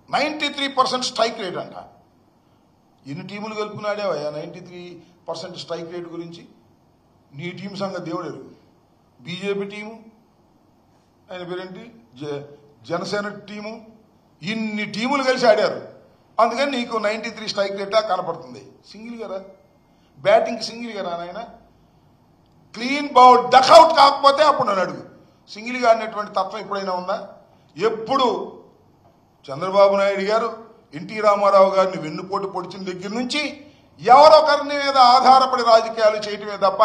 93% strike rate అంట. ఎన్ని టీములు కలుపుకున్నాడేవయ్యా 93% స్ట్రైక్ రేట్ గురించి? నీ టీం సంగతి దేవుడు ఎరుగు. బీజేపీ టీము, ఆయన పేరేంటి, జనసేన టీము, ఇన్ని టీములు కలిసి ఆడారు. అందుకని నీకు 93 స్ట్రైక్ రేటా కనపడుతుంది. సింగిల్ గారా బ్యాటింగ్, సింగిల్ గారా నాయన? క్లీన్ బౌల్ డక్అవుట్ కాకపోతే అప్పుడు నన్ను అడుగు. సింగిల్గా ఆడినటువంటి తత్వం ఎప్పుడైనా ఉందా? ఎప్పుడు చంద్రబాబు నాయుడు గారు ఎన్టీ రామారావు గారిని వెన్నుపోటు పొడిచిన దగ్గర నుంచి ఎవరొకరిని మీద ఆధారపడి రాజకీయాలు చేయటమే తప్ప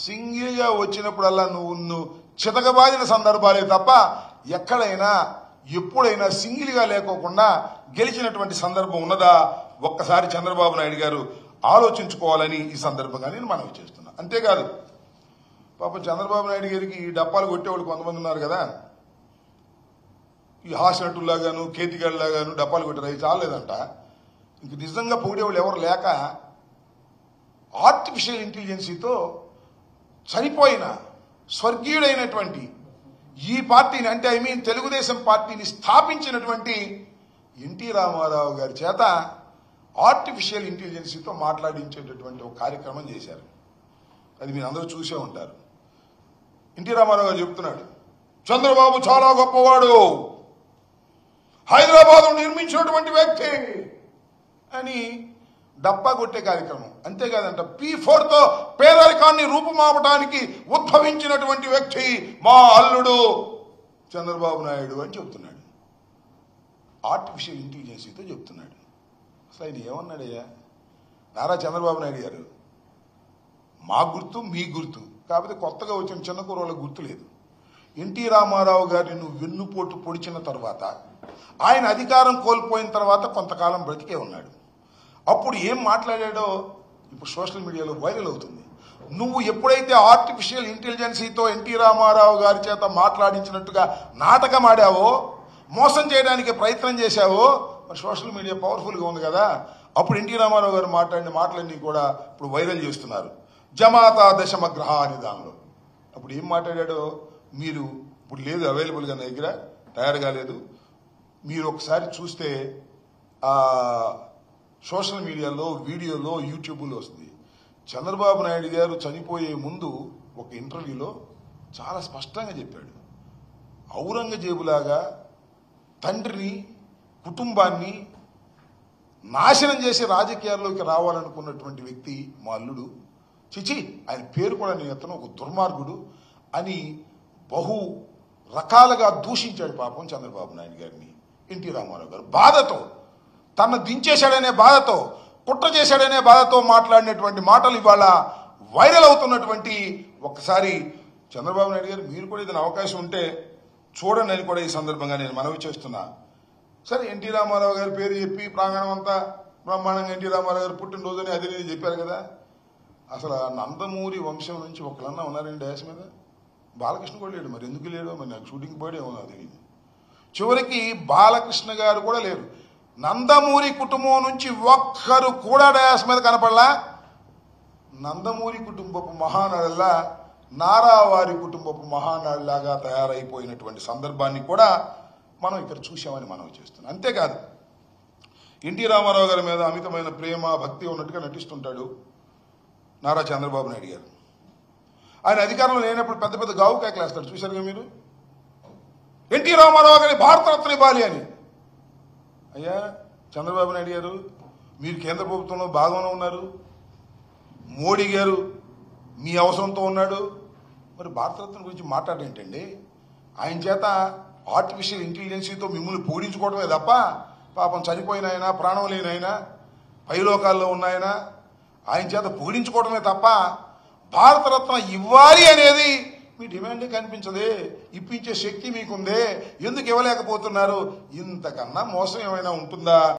సింగిల్గా వచ్చినప్పుడల్లా నువ్వు చితకబాదిన సందర్భాలే తప్ప ఎక్కడైనా ఎప్పుడైనా సింగిల్గా లేకోకుండా గెలిచినటువంటి సందర్భం ఉన్నదా? ఒక్కసారి చంద్రబాబు నాయుడు గారు ఆలోచించుకోవాలని ఈ సందర్భంగా నేను మనవి చేస్తున్నా. అంతేకాదు, పాపం చంద్రబాబు నాయుడు గారికి డప్పాలు కొట్టేవాళ్ళు కొంతమంది ఉన్నారు కదా, ఈ హాసినట్టులాగాను కేతిగాడిలాగాను డప్పాలు కొట్టారు. అవి చాలేదంట. ఇంక నిజంగా పొగిడేవాళ్ళు ఎవరు లేక ఆర్టిఫిషియల్ ఇంటెలిజెన్సీతో చనిపోయిన స్వర్గీయుడైనటువంటి ఈ పార్టీని, అంటే తెలుగుదేశం పార్టీని స్థాపించినటువంటి ఎన్టీ రామారావు గారి చేత ఆర్టిఫిషియల్ ఇంటెలిజెన్సీతో మాట్లాడించేటటువంటి ఒక కార్యక్రమం చేశారు. అది మీరు అందరూ చూసే ఉంటారు. ఎన్టీ రామారావు గారు చెప్తున్నాడు, చంద్రబాబు చాలా గొప్పవాడు, హైదరాబాద్ నిర్మించినటువంటి వ్యక్తి అని డప్పా కొట్టే కార్యక్రమం. అంతేకాదంట, P4తో పేదరికాన్ని రూపుమాపడానికి ఉద్భవించినటువంటి వ్యక్తి మా అల్లుడు చంద్రబాబు నాయుడు అని చెప్తున్నాడు. ఆర్టిఫిషియల్ ఇంటెలిజెన్సీతో చెప్తున్నాడు. అసలు ఆయన ఏమన్నాడయ్యా? నారా చంద్రబాబు నాయుడు గారు, మా గుర్తు మీ గుర్తు, కాకపోతే కొత్తగా వచ్చిన చిన్న కూరళ్ళ గుర్తు లేదు. ఎన్టీ రామారావు గారిని నువ్వు వెన్నుపోటు పొడిచిన తర్వాత, ఆయన అధికారం కోల్పోయిన తర్వాత కొంతకాలం బ్రతికే ఉన్నాడు. అప్పుడు ఏం మాట్లాడాడో ఇప్పుడు సోషల్ మీడియాలో వైరల్ అవుతుంది. నువ్వు ఎప్పుడైతే ఆర్టిఫిషియల్ ఇంటెలిజెన్సీతో ఎన్టీ రామారావు గారి చేత మాట్లాడించినట్టుగా నాటకం ఆడావో, మోసం చేయడానికి ప్రయత్నం చేశావో, మరి సోషల్ మీడియా పవర్ఫుల్గా ఉంది కదా, అప్పుడు ఎన్టీ రామారావు గారు మాట్లాడిన మాటలన్నీ కూడా ఇప్పుడు వైరల్ చేస్తున్నారు. జమాతా దశమగ్రహ అనే దానిలో అప్పుడు ఏం మాట్లాడాడో మీరు ఇప్పుడు లేదు, అవైలబుల్గా నా దగ్గర తయారు కాలేదు. మీరు ఒకసారి చూస్తే సోషల్ మీడియాలో, వీడియోలో, యూట్యూబ్లో వస్తుంది. చంద్రబాబు నాయుడు గారు చనిపోయే ముందు ఒక ఇంటర్వ్యూలో చాలా స్పష్టంగా చెప్పాడు, ఔరంగజేబులాగా తండ్రిని, కుటుంబాన్ని నాశనం చేసి రాజకీయాల్లోకి రావాలనుకున్నటువంటి వ్యక్తి మా అల్లుడు. చిచి, ఆయన పేరు కూడా నేను ఎత్తను, ఒక దుర్మార్గుడు అని బహు రకాలుగా దూషించాడు పాపం చంద్రబాబు నాయుడు గారిని ఎన్టీ రామారావు గారు. బాధతో, తన దించేశాడనే బాధతో, కుట్ర చేశాడనే బాధతో మాట్లాడినటువంటి మాటలు ఇవాళ వైరల్ అవుతున్నటువంటి. ఒక్కసారి చంద్రబాబు నాయుడు గారు మీరు కూడా ఏదైనా అవకాశం ఉంటే చూడండి అని కూడా ఈ సందర్భంగా నేను మనవి చేస్తున్నా. సరే, ఎన్టీ రామారావు గారి పేరు చెప్పి ప్రాంగణం అంతా బ్రహ్మాండంగా ఎన్టీ రామారావు గారు పుట్టినరోజుని అది నేను చెప్పారు కదా. అసలు నందమూరి వంశం నుంచి ఒకళ్ళన్నా ఉన్నారండి డ్యాస్ మీద? బాలకృష్ణ కూడా లేడు. మరి ఎందుకు లేడో మరి నాకు షూటింగ్ పోయాడు ఏమో నాకు తెలియదు. చివరికి బాలకృష్ణ గారు కూడా లేరు. నందమూరి కుటుంబం నుంచి ఒక్కరు కూడా డ్యాస్ మీద కనపడలా. నందమూరి కుటుంబపు మహానడుల్లా నారావారి కుటుంబపు మహానడులాగా తయారైపోయినటువంటి సందర్భాన్ని కూడా మనం ఇక్కడ చూసామని మనం చేస్తున్నాం. అంతేకాదు, ఎన్టీ రామారావు గారి మీద అమితమైన ప్రేమ, భక్తి ఉన్నట్టుగా నటిస్తుంటాడు నారా చంద్రబాబు నాయుడు గారు. ఆయన అధికారంలో లేనప్పుడు పెద్ద పెద్ద గావు కేకలేస్తాడు, చూశారుగా మీరు. ఎన్టీ రామారావు గారి భారతరత్న ఇవ్వాలి అని. అయ్యా చంద్రబాబు నాయుడు గారు, మీరు కేంద్ర ప్రభుత్వంలో భాగంలో ఉన్నారు, మోడీ గారు మీ అవసరంతో ఉన్నాడు, మరి భారతరత్న గురించి మాట్లాడేంటండి? ఆయన చేత ఆర్టిఫిషియల్ ఇంటెలిజెన్సీతో మిమ్మల్ని పొగిడించుకోవడమే తప్ప, పాపం చనిపోయిన ఆయన, ప్రాణం లేని ఆయన, పైలోకాల్లో ఉన్నాయన, ఆయన చేత పొగిడించుకోవడమే తప్ప భారతరత్న ఇవ్వాలి అనేది మీ డిమాండే కనిపించదే. ఇప్పించే శక్తి మీకుందే, ఎందుకు ఇవ్వలేకపోతున్నారు? ఇంతకన్నా మోసం ఏమైనా ఉంటుందా?